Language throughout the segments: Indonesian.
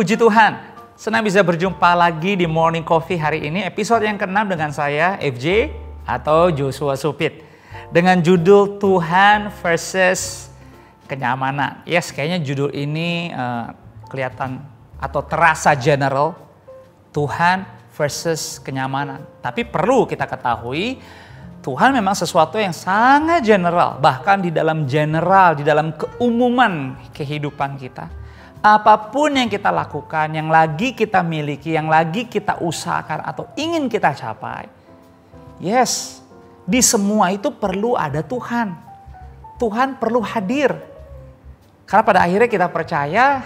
Puji Tuhan, senang bisa berjumpa lagi di Morning Coffee hari ini, episode yang ke-6 dengan saya, FJ atau Joshua Supit. Dengan judul Tuhan versus Kenyamanan. Yes, kayaknya judul ini kelihatan atau terasa general, Tuhan versus kenyamanan. Tapi perlu kita ketahui, Tuhan memang sesuatu yang sangat general. Bahkan di dalam general, di dalam keumuman kehidupan kita. Apapun yang kita lakukan, yang lagi kita miliki, yang lagi kita usahakan atau ingin kita capai. Yes, di semua itu perlu ada Tuhan. Tuhan perlu hadir. Karena pada akhirnya kita percaya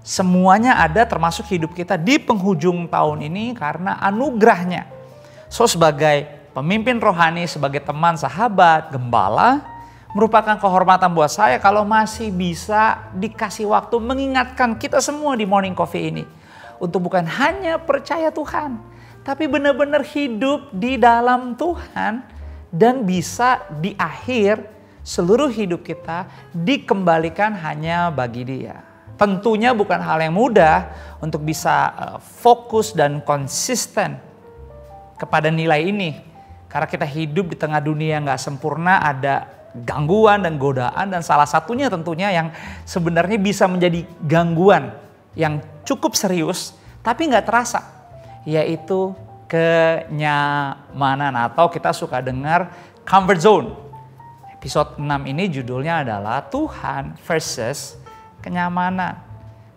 semuanya ada termasuk hidup kita di penghujung tahun ini karena anugerahnya. So sebagai pemimpin rohani, sebagai teman, sahabat, gembala, merupakan kehormatan buat saya kalau masih bisa dikasih waktu mengingatkan kita semua di Morning Coffee ini. Untuk bukan hanya percaya Tuhan, tapi benar-benar hidup di dalam Tuhan dan bisa di akhir seluruh hidup kita dikembalikan hanya bagi Dia. Tentunya bukan hal yang mudah untuk bisa fokus dan konsisten kepada nilai ini. Karena kita hidup di tengah dunia yang gak sempurna, ada gangguan dan godaan, dan salah satunya tentunya yang sebenarnya bisa menjadi gangguan yang cukup serius tapi gak terasa, yaitu kenyamanan atau kita suka dengar comfort zone. Episode 6 ini judulnya adalah Tuhan versus kenyamanan.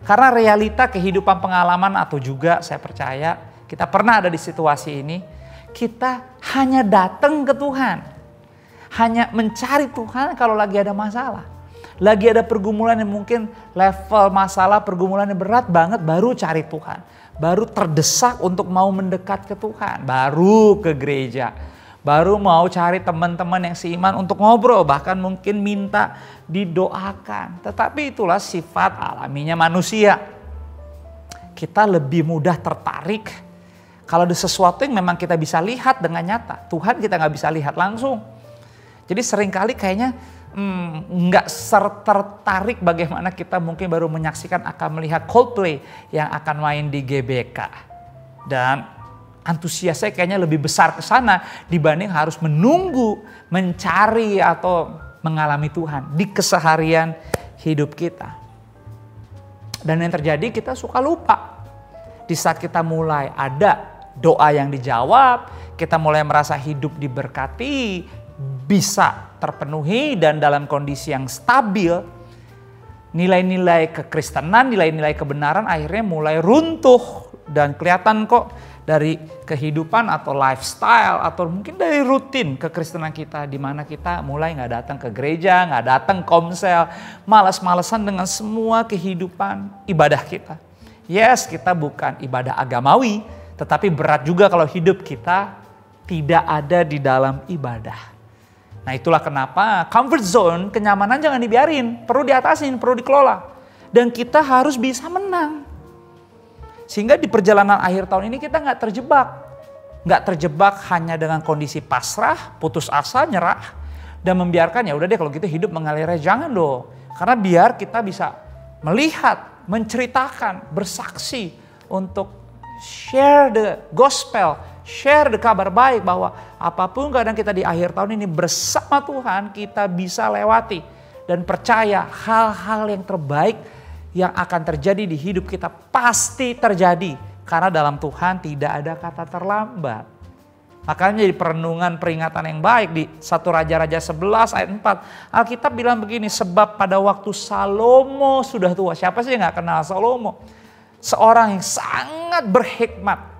Karena realita kehidupan pengalaman atau juga saya percaya kita pernah ada di situasi ini, kita hanya datang ke Tuhan. Hanya mencari Tuhan kalau lagi ada masalah. Lagi ada pergumulan yang mungkin level masalah pergumulan yang berat banget, baru cari Tuhan. Baru terdesak untuk mau mendekat ke Tuhan. Baru ke gereja. Baru mau cari teman-teman yang seiman untuk ngobrol. Bahkan mungkin minta didoakan. Tetapi itulah sifat alaminya manusia. Kita lebih mudah tertarik kalau ada sesuatu yang memang kita bisa lihat dengan nyata. Tuhan kita nggak bisa lihat langsung. Jadi seringkali kayaknya nggak tertarik bagaimana kita mungkin baru menyaksikan akan melihat Coldplay yang akan main di GBK. Dan antusiasnya kayaknya lebih besar ke sana dibanding harus menunggu, mencari atau mengalami Tuhan di keseharian hidup kita. Dan yang terjadi kita suka lupa. Di saat kita mulai ada doa yang dijawab, kita mulai merasa hidup diberkati, bisa terpenuhi dan dalam kondisi yang stabil, nilai-nilai kekristenan, nilai-nilai kebenaran akhirnya mulai runtuh dan kelihatan kok dari kehidupan atau lifestyle atau mungkin dari rutin kekristenan kita, di mana kita mulai nggak datang ke gereja, nggak datang komsel, malas-malesan dengan semua kehidupan ibadah kita. Yes, kita bukan ibadah agamawi, tetapi berat juga kalau hidup kita tidak ada di dalam ibadah. Nah itulah kenapa comfort zone, kenyamanan jangan dibiarin, perlu diatasin, perlu dikelola. Dan kita harus bisa menang. Sehingga di perjalanan akhir tahun ini kita gak terjebak. Gak terjebak hanya dengan kondisi pasrah, putus asa, nyerah. Dan membiarkan ya udah deh kalau gitu hidup mengalirnya, jangan dong. Karena biar kita bisa melihat, menceritakan, bersaksi untuk share the gospel, share the kabar baik bahwa apapun keadaan kita di akhir tahun ini bersama Tuhan kita bisa lewati. Dan percaya hal-hal yang terbaik yang akan terjadi di hidup kita pasti terjadi. Karena dalam Tuhan tidak ada kata terlambat. Makanya di perenungan peringatan yang baik di 1 Raja-Raja 11 ayat 4. Alkitab bilang begini, sebab pada waktu Salomo sudah tua. Siapa sih yang gak kenal Salomo? Seorang yang sangat berhikmat.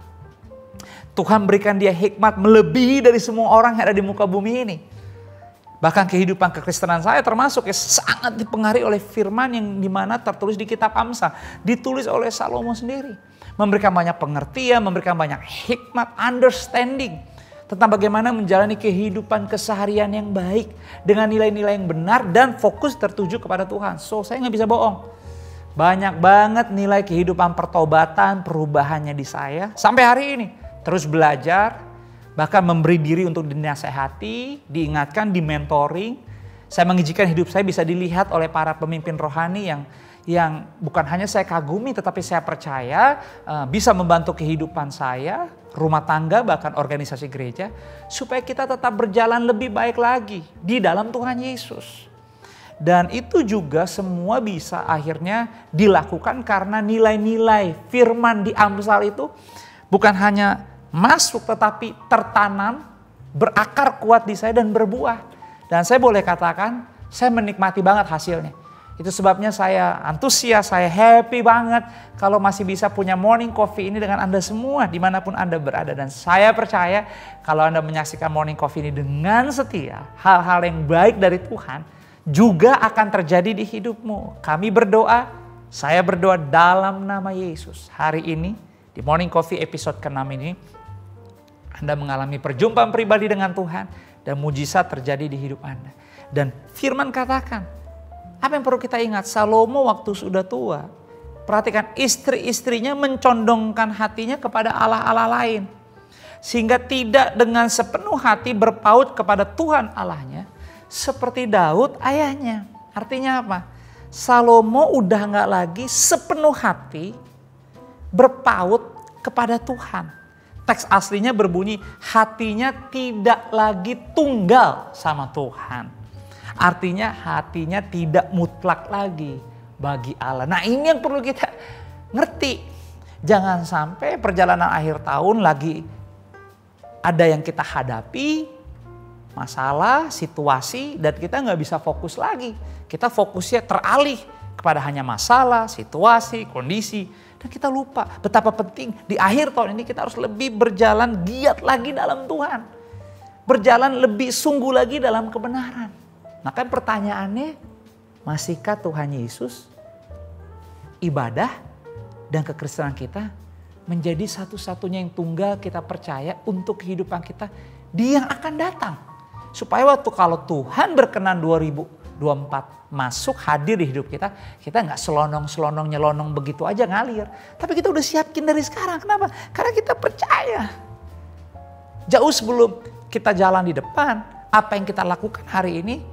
Tuhan berikan dia hikmat melebihi dari semua orang yang ada di muka bumi ini. Bahkan kehidupan kekristenan saya termasuk ya sangat dipengaruhi oleh firman yang dimana tertulis di kitab Amsal. Ditulis oleh Salomo sendiri. Memberikan banyak pengertian, memberikan banyak hikmat, understanding. Tentang bagaimana menjalani kehidupan keseharian yang baik. Dengan nilai-nilai yang benar dan fokus tertuju kepada Tuhan. So saya gak bisa bohong. Banyak banget nilai kehidupan pertobatan, perubahannya di saya. Sampai hari ini. Terus belajar, bahkan memberi diri untuk dinasehati, diingatkan, dimentoring. Saya mengizinkan hidup saya bisa dilihat oleh para pemimpin rohani yang bukan hanya saya kagumi tetapi saya percaya bisa membantu kehidupan saya, rumah tangga, bahkan organisasi gereja, supaya kita tetap berjalan lebih baik lagi di dalam Tuhan Yesus. Dan itu juga semua bisa akhirnya dilakukan karena nilai-nilai firman di Amsal itu bukan hanya masuk tetapi tertanam, berakar kuat di saya dan berbuah. Dan saya boleh katakan saya menikmati banget hasilnya. Itu sebabnya saya antusias, saya happy banget kalau masih bisa punya morning coffee ini dengan Anda semua dimanapun Anda berada. Dan saya percaya kalau Anda menyaksikan morning coffee ini dengan setia, hal-hal yang baik dari Tuhan juga akan terjadi di hidupmu. Kami berdoa, saya berdoa dalam nama Yesus. Hari ini di morning coffee episode ke-6 ini, Anda mengalami perjumpaan pribadi dengan Tuhan dan mujizat terjadi di hidup Anda. Dan firman katakan, apa yang perlu kita ingat? Salomo waktu sudah tua, perhatikan istri-istrinya mencondongkan hatinya kepada Allah-Allah lain. Sehingga tidak dengan sepenuh hati berpaut kepada Tuhan Allahnya seperti Daud ayahnya. Artinya apa? Salomo udah gak lagi sepenuh hati berpaut kepada Tuhan. Teks aslinya berbunyi, hatinya tidak lagi tunggal sama Tuhan. Artinya hatinya tidak mutlak lagi bagi Allah. Nah ini yang perlu kita ngerti. Jangan sampai perjalanan akhir tahun lagi ada yang kita hadapi, masalah, situasi, dan kita nggak bisa fokus lagi. Kita fokusnya teralih kepada hanya masalah, situasi, kondisi. Dan kita lupa betapa penting di akhir tahun ini kita harus lebih berjalan giat lagi dalam Tuhan. Berjalan lebih sungguh lagi dalam kebenaran. Nah kan pertanyaannya, masihkah Tuhan Yesus, ibadah dan kekristenan kita menjadi satu-satunya yang tunggal kita percaya untuk kehidupan kita di yang akan datang. Supaya waktu kalau Tuhan berkenan 2024 masuk hadir di hidup kita, kita gak selonong-selonong nyelonong begitu aja ngalir. Tapi kita udah siapin dari sekarang. Kenapa? Karena kita percaya. Jauh sebelum kita jalan di depan, apa yang kita lakukan hari ini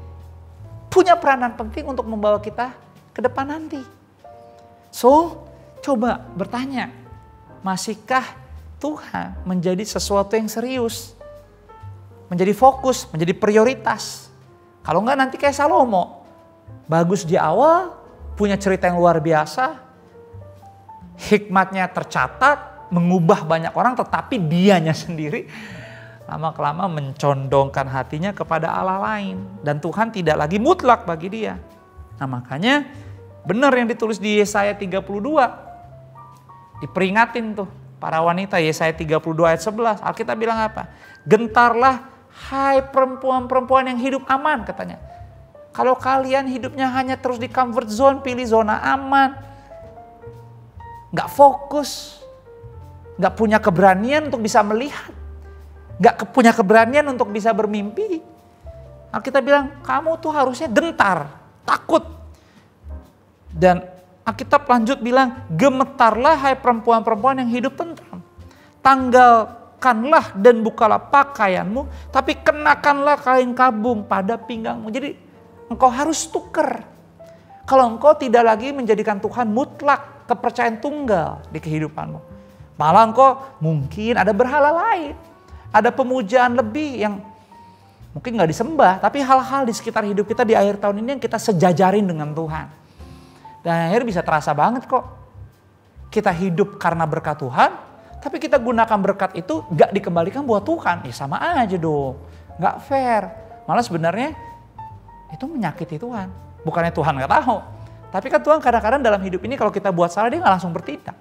punya peranan penting untuk membawa kita ke depan nanti. So, coba bertanya, masihkah Tuhan menjadi sesuatu yang serius? Menjadi fokus, menjadi prioritas. Kalau enggak nanti kayak Salomo, bagus di awal, punya cerita yang luar biasa, hikmatnya tercatat, mengubah banyak orang, tetapi dianya sendiri lama-kelama mencondongkan hatinya kepada Allah lain. Dan Tuhan tidak lagi mutlak bagi dia. Nah makanya benar yang ditulis di Yesaya 32. Diperingatin tuh para wanita, Yesaya 32 ayat 11. Alkitab bilang apa? Gentarlah hai perempuan-perempuan yang hidup aman katanya. Kalau kalian hidupnya hanya terus di comfort zone, pilih zona aman. Gak fokus. Gak punya keberanian untuk bisa melihat. Gak punya keberanian untuk bisa bermimpi. Alkitab bilang kamu tuh harusnya gentar, takut. Dan Alkitab lanjut bilang gemetarlah hai perempuan-perempuan yang hidup tentram. Tanggalkanlah dan bukalah pakaianmu, tapi kenakanlah kain kabung pada pinggangmu. Jadi engkau harus tuker. Kalau engkau tidak lagi menjadikan Tuhan mutlak, kepercayaan tunggal di kehidupanmu. Malah engkau mungkin ada berhala lain. Ada pemujaan lebih yang mungkin gak disembah. Tapi hal-hal di sekitar hidup kita di akhir tahun ini yang kita sejajarin dengan Tuhan. Dan akhirnya bisa terasa banget kok. Kita hidup karena berkat Tuhan. Tapi kita gunakan berkat itu gak dikembalikan buat Tuhan. Ya sama aja dong. Gak fair. Malah sebenarnya itu menyakiti Tuhan. Bukannya Tuhan gak tahu. Tapi kan Tuhan kadang-kadang dalam hidup ini kalau kita buat salah dia gak langsung bertindak.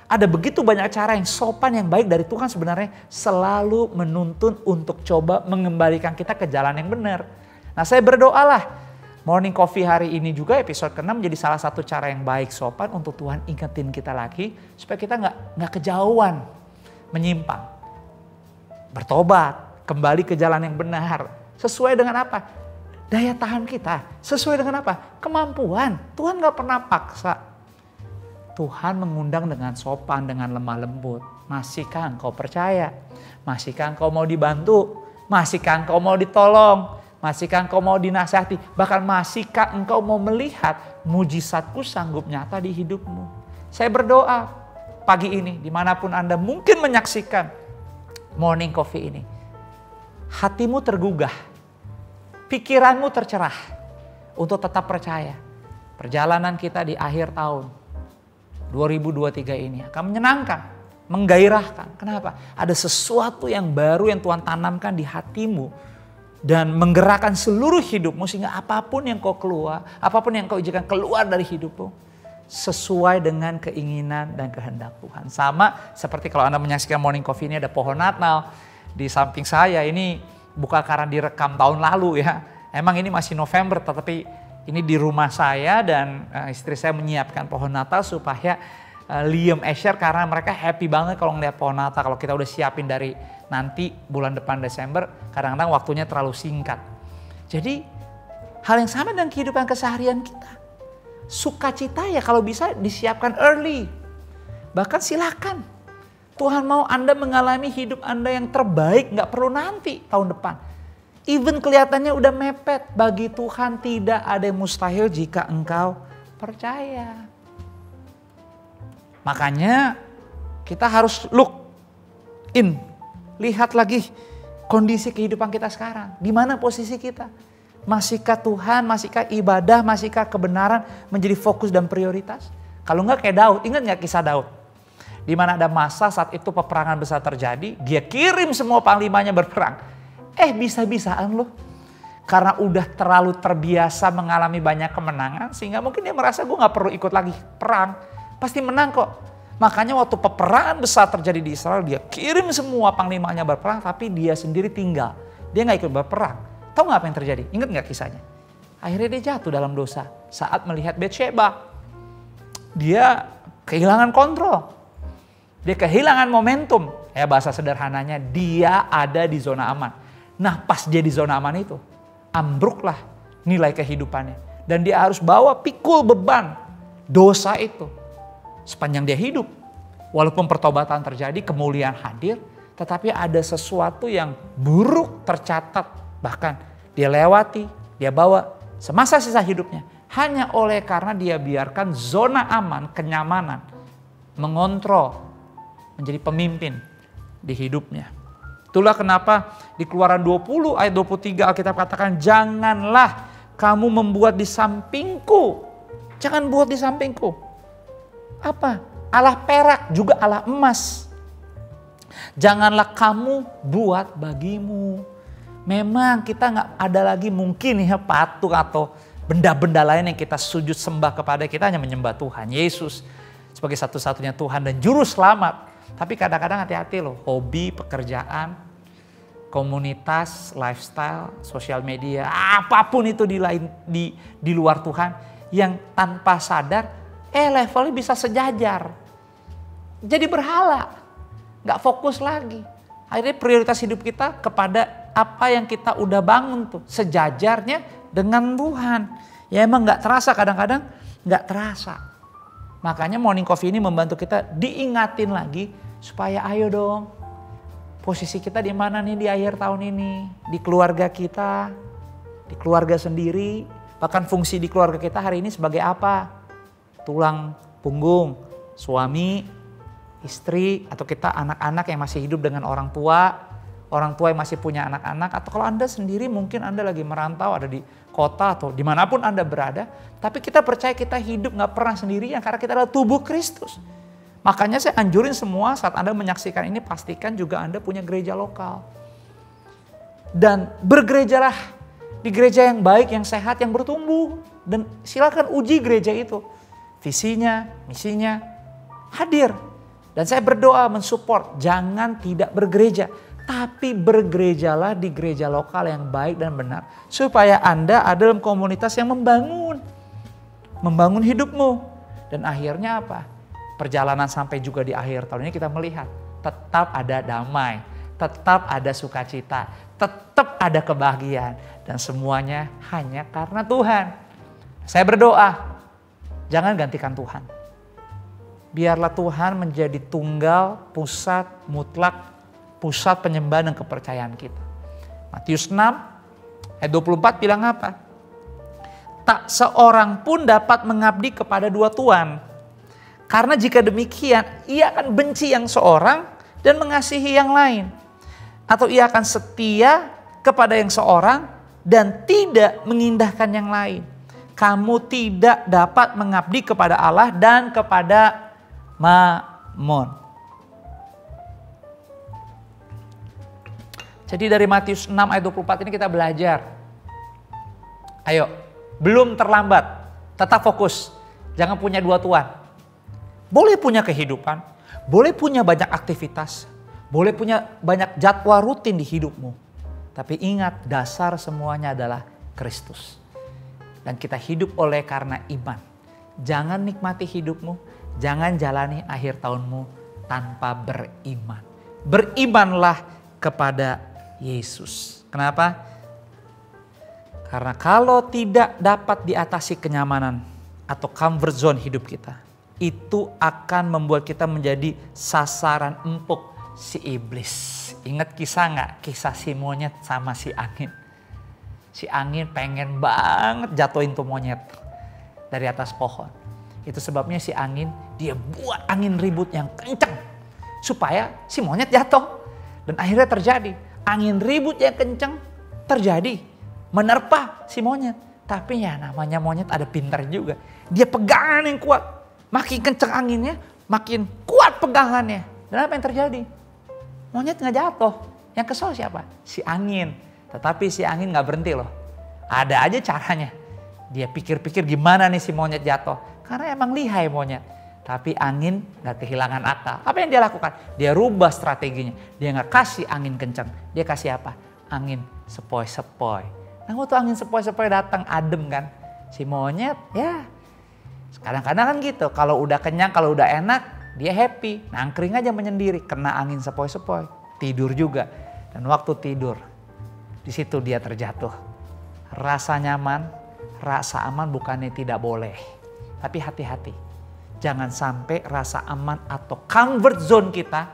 Ada begitu banyak cara yang sopan, yang baik dari Tuhan sebenarnya selalu menuntun untuk coba mengembalikan kita ke jalan yang benar. Nah saya berdoalah morning coffee hari ini juga episode ke-6 jadi salah satu cara yang baik sopan untuk Tuhan ingetin kita lagi supaya kita nggak kejauhan menyimpang. Bertobat, kembali ke jalan yang benar. Sesuai dengan apa? Daya tahan kita. Sesuai dengan apa? Kemampuan. Tuhan gak pernah paksa. Tuhan mengundang dengan sopan, dengan lemah lembut. Masihkah engkau percaya? Masihkah engkau mau dibantu? Masihkah engkau mau ditolong? Masihkah engkau mau dinasihati? Bahkan masihkah engkau mau melihat mujizatku sanggup nyata di hidupmu? Saya berdoa pagi ini dimanapun Anda mungkin menyaksikan Morning Coffee ini. Hatimu tergugah, pikiranmu tercerah untuk tetap percaya. Perjalanan kita di akhir tahun 2023 ini akan menyenangkan, menggairahkan. Kenapa? Ada sesuatu yang baru yang Tuhan tanamkan di hatimu dan menggerakkan seluruh hidupmu sehingga apapun yang kau keluar, apapun yang kau izinkan keluar dari hidupmu sesuai dengan keinginan dan kehendak Tuhan. Sama seperti kalau Anda menyaksikan Morning Coffee ini ada pohon Natal di samping saya. Ini bukan karena direkam tahun lalu ya. Emang ini masih November tetapi ini di rumah saya dan istri saya menyiapkan pohon Natal supaya Liam Asher karena mereka happy banget kalau ngeliat pohon Natal. Kalau kita udah siapin dari nanti bulan depan Desember, kadang-kadang waktunya terlalu singkat. Jadi hal yang sama dengan kehidupan keseharian kita. Sukacita ya kalau bisa disiapkan early. Bahkan silakan. Tuhan mau Anda mengalami hidup Anda yang terbaik, gak perlu nanti tahun depan. Even kelihatannya udah mepet, bagi Tuhan tidak ada yang mustahil jika engkau percaya. Makanya kita harus look in, lihat lagi kondisi kehidupan kita sekarang. Di mana posisi kita? Masihkah Tuhan, masihkah ibadah, masihkah kebenaran menjadi fokus dan prioritas? Kalau enggak kayak Daud, ingat gak kisah Daud? Di mana ada masa saat itu peperangan besar terjadi, dia kirim semua panglimanya berperang. Bisa-bisaan loh. Karena udah terlalu terbiasa mengalami banyak kemenangan. Sehingga mungkin dia merasa gue gak perlu ikut lagi perang. Pasti menang kok. Makanya waktu peperangan besar terjadi di Israel. Dia kirim semua panglimanya berperang. Tapi dia sendiri tinggal. Dia gak ikut berperang. Tahu gak apa yang terjadi? Ingat gak kisahnya? Akhirnya dia jatuh dalam dosa. Saat melihat Betsheba. Dia kehilangan kontrol. Dia kehilangan momentum. Ya bahasa sederhananya dia ada di zona aman. Nah pas dia di zona aman itu, ambruklah nilai kehidupannya. Dan dia harus bawa pikul beban dosa itu sepanjang dia hidup. Walaupun pertobatan terjadi, kemuliaan hadir, tetapi ada sesuatu yang buruk tercatat. Bahkan dia lewati, dia bawa semasa sisa hidupnya. Hanya oleh karena dia biarkan zona aman, kenyamanan, mengontrol, menjadi pemimpin di hidupnya. Itulah kenapa di Keluaran 20 ayat 23 Alkitab katakan, janganlah kamu membuat di sampingku. Jangan buat di sampingku. Apa? Allah perak juga Allah emas. Janganlah kamu buat bagimu. Memang kita gak ada lagi mungkin ya patung atau benda-benda lain yang kita sujud sembah kepada. Kita hanya menyembah Tuhan Yesus sebagai satu-satunya Tuhan dan Juru Selamat. Tapi kadang-kadang hati-hati loh, hobi, pekerjaan, komunitas, lifestyle, sosial media, apapun itu di luar Tuhan yang tanpa sadar levelnya bisa sejajar. Jadi berhala, gak fokus lagi. Akhirnya prioritas hidup kita kepada apa yang kita udah bangun tuh, sejajarnya dengan Tuhan. Ya emang gak terasa kadang-kadang, gak terasa. Makanya Morning Coffee ini membantu kita diingatin lagi supaya ayo dong, posisi kita di mana nih di akhir tahun ini, di keluarga kita, di keluarga sendiri, bahkan fungsi di keluarga kita hari ini sebagai apa? Tulang punggung, suami, istri, atau kita anak-anak yang masih hidup dengan orang tua yang masih punya anak-anak, atau kalau Anda sendiri mungkin Anda lagi merantau, ada di kota atau dimanapun Anda berada, tapi kita percaya kita hidup gak pernah sendirian karena kita adalah tubuh Kristus. Makanya saya anjurin semua saat Anda menyaksikan ini, pastikan juga Anda punya gereja lokal. Dan bergerejalah di gereja yang baik, yang sehat, yang bertumbuh. Dan silakan uji gereja itu. Visinya, misinya hadir. Dan saya berdoa mensupport, jangan tidak bergereja. Tapi bergerejalah di gereja lokal yang baik dan benar. Supaya Anda ada dalam komunitas yang membangun hidupmu. Dan akhirnya apa? Perjalanan sampai juga di akhir tahun ini kita melihat tetap ada damai, tetap ada sukacita, tetap ada kebahagiaan. Dan semuanya hanya karena Tuhan. Saya berdoa, jangan gantikan Tuhan. Biarlah Tuhan menjadi tunggal, pusat, mutlak, pusat penyembahan dan kepercayaan kita. Matius 6 Ayat 24 bilang apa? Tak seorang pun dapat mengabdi kepada dua tuan. Karena jika demikian, ia akan benci yang seorang dan mengasihi yang lain. Atau ia akan setia kepada yang seorang dan tidak mengindahkan yang lain. Kamu tidak dapat mengabdi kepada Allah dan kepada Mammon. Jadi dari Matius 6 ayat 24 ini kita belajar. Ayo, belum terlambat, tetap fokus. Jangan punya dua tuan. Boleh punya kehidupan, boleh punya banyak aktivitas, boleh punya banyak jadwal rutin di hidupmu. Tapi ingat, dasar semuanya adalah Kristus. Dan kita hidup oleh karena iman. Jangan nikmati hidupmu, jangan jalani akhir tahunmu tanpa beriman. Berimanlah kepada Yesus. Kenapa? Karena kalau tidak dapat diatasi kenyamanan atau comfort zone hidup kita, itu akan membuat kita menjadi sasaran empuk si iblis. Ingat kisah nggak? Kisah si monyet sama si angin. Si angin pengen banget jatuhin tuh monyet dari atas pohon. Itu sebabnya si angin, dia buat angin ribut yang kencang supaya si monyet jatuh. Dan akhirnya terjadi. Angin ribut yang kencang terjadi. Menerpa si monyet. Tapi ya namanya monyet ada pintar juga. Dia pegangan yang kuat. Makin kencang anginnya, makin kuat pegangannya. Dan apa yang terjadi? Monyet gak jatuh. Yang kesel siapa? Si angin. Tetapi si angin gak berhenti loh. Ada aja caranya. Dia pikir-pikir gimana nih si monyet jatuh. Karena emang lihai monyet. Tapi angin gak kehilangan akal. Apa yang dia lakukan? Dia rubah strateginya. Dia gak kasih angin kencang. Dia kasih apa? Angin sepoi-sepoi. Nah waktu angin sepoi-sepoi datang adem kan. Si monyet ya kadang-kadang kan gitu. Kalau udah kenyang, kalau udah enak dia happy. Nangkring aja menyendiri. Kena angin sepoi-sepoi. Tidur juga. Dan waktu tidur di situ dia terjatuh. Rasa nyaman, rasa aman bukannya tidak boleh. Tapi hati-hati. Jangan sampai rasa aman atau comfort zone kita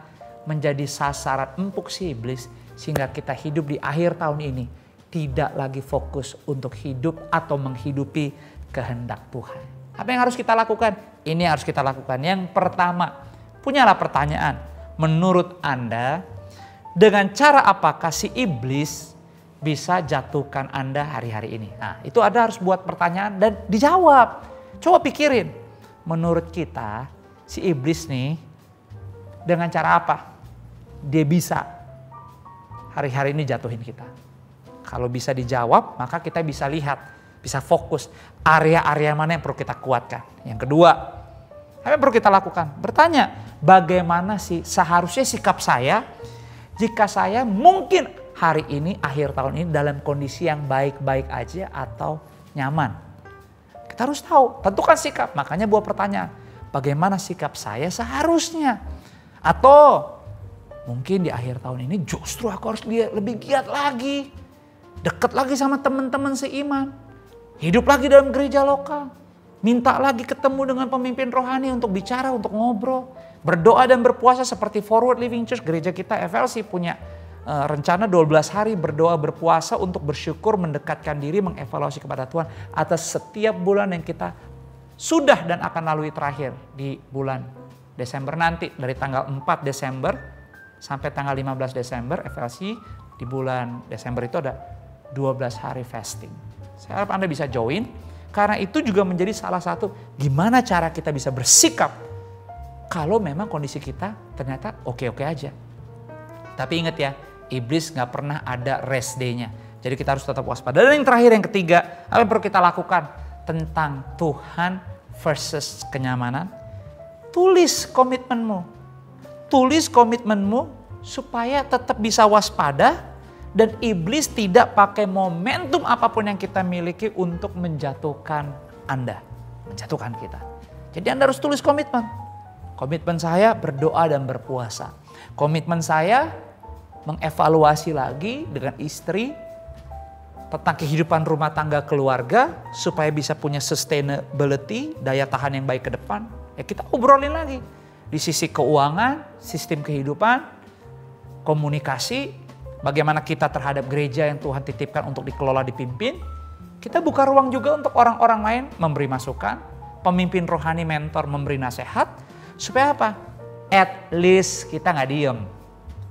menjadi sasaran empuk si iblis. Sehingga kita hidup di akhir tahun ini tidak lagi fokus untuk hidup atau menghidupi kehendak Tuhan. Apa yang harus kita lakukan? Ini harus kita lakukan. Yang pertama, punyalah pertanyaan. Menurut Anda, dengan cara apakah si iblis bisa jatuhkan Anda hari-hari ini? Nah, itu Anda harus buat pertanyaan dan dijawab. Coba pikirin. Menurut kita, si iblis nih dengan cara apa dia bisa hari-hari ini jatuhin kita? Kalau bisa dijawab, maka kita bisa lihat, bisa fokus area-area mana yang perlu kita kuatkan. Yang kedua, apa yang perlu kita lakukan? Bertanya, bagaimana sih seharusnya sikap saya jika saya mungkin hari ini, akhir tahun ini dalam kondisi yang baik-baik aja atau nyaman. Kita harus tahu, tentukan sikap. Makanya buat pertanyaan, bagaimana sikap saya seharusnya? Atau mungkin di akhir tahun ini justru aku harus lebih giat lagi. Dekat lagi sama teman-teman seiman. Hidup lagi dalam gereja lokal. Minta lagi ketemu dengan pemimpin rohani untuk bicara, untuk ngobrol. Berdoa dan berpuasa seperti Forward Living Church. Gereja kita FLC punya rencana 12 hari berdoa berpuasa untuk bersyukur, mendekatkan diri, mengevaluasi kepada Tuhan atas setiap bulan yang kita sudah dan akan lalui terakhir di bulan Desember nanti. Dari tanggal 4 Desember sampai tanggal 15 Desember FLC di bulan Desember itu ada 12 hari fasting. Saya harap Anda bisa join karena itu juga menjadi salah satu gimana cara kita bisa bersikap kalau memang kondisi kita ternyata oke-oke aja. Tapi ingat ya, iblis gak pernah ada rest day-nya. Jadi kita harus tetap waspada. Dan yang terakhir, yang ketiga, apa yang perlu kita lakukan? Tentang Tuhan versus kenyamanan. Tulis komitmenmu. Tulis komitmenmu supaya tetap bisa waspada. Dan iblis tidak pakai momentum apapun yang kita miliki untuk menjatuhkan Anda. Menjatuhkan kita. Jadi Anda harus tulis komitmen. Komitmen saya berdoa dan berpuasa. Komitmen saya mengevaluasi lagi dengan istri tentang kehidupan rumah tangga keluarga supaya bisa punya sustainability, daya tahan yang baik ke depan. Ya kita obrolin lagi di sisi keuangan, sistem kehidupan, komunikasi, bagaimana kita terhadap gereja yang Tuhan titipkan untuk dikelola, dipimpin. Kita buka ruang juga untuk orang-orang lain memberi masukan, pemimpin rohani, mentor memberi nasihat. Supaya apa? At least kita nggak diem.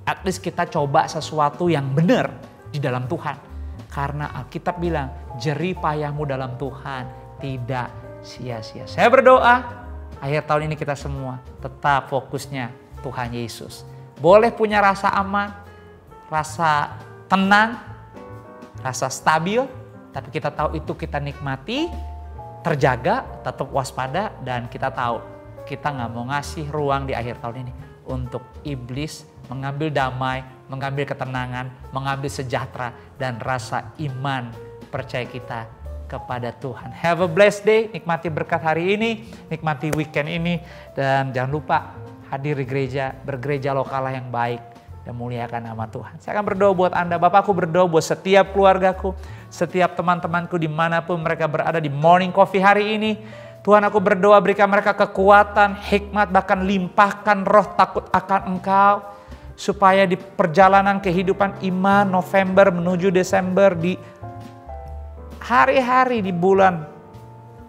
At least kita coba sesuatu yang benar di dalam Tuhan. Karena Alkitab bilang, jerih payahmu dalam Tuhan tidak sia-sia. Saya berdoa, akhir tahun ini kita semua tetap fokusnya Tuhan Yesus. Boleh punya rasa aman, rasa tenang, rasa stabil, tapi kita tahu itu kita nikmati, terjaga, tetap waspada, dan kita tahu kita nggak mau ngasih ruang di akhir tahun ini untuk iblis mengambil damai, mengambil ketenangan, mengambil sejahtera, dan rasa iman percaya kita kepada Tuhan. Have a blessed day, nikmati berkat hari ini, nikmati weekend ini, dan jangan lupa hadir di gereja, bergereja lokallah yang baik, dan muliakan nama Tuhan. Saya akan berdoa buat Anda, Bapakku berdoa buat setiap keluargaku, setiap teman-temanku dimanapun mereka berada di Morning Coffee hari ini. Tuhan, aku berdoa berikan mereka kekuatan, hikmat, bahkan limpahkan roh takut akan Engkau. Supaya di perjalanan kehidupan iman November menuju Desember, di hari-hari di bulan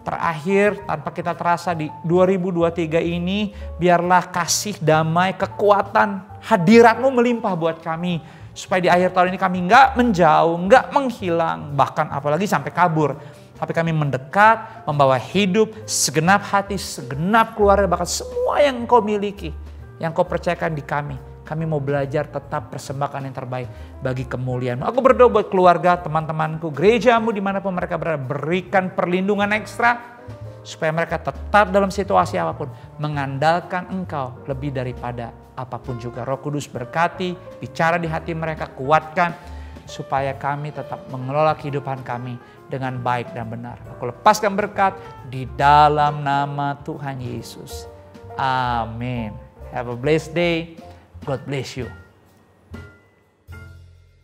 terakhir tanpa kita terasa di 2023 ini, biarlah kasih, damai, kekuatan, hadirat-Mu melimpah buat kami. Supaya di akhir tahun ini kami nggak menjauh, nggak menghilang, bahkan apalagi sampai kabur. Tapi kami mendekat, membawa hidup, segenap hati, segenap keluarga, bahkan semua yang Engkau miliki, yang Kau percayakan di kami. Kami mau belajar tetap persembahkan yang terbaik bagi kemuliaan-Mu. Aku berdoa buat keluarga, teman-temanku, gereja-Mu dimanapun mereka berada. Berikan perlindungan ekstra supaya mereka tetap dalam situasi apapun mengandalkan Engkau lebih daripada apapun juga. Roh Kudus berkati, bicara di hati mereka, kuatkan supaya kami tetap mengelola kehidupan kami dengan baik dan benar. Aku lepaskan berkat di dalam nama Tuhan Yesus. Amin. Have a blessed day. God bless you.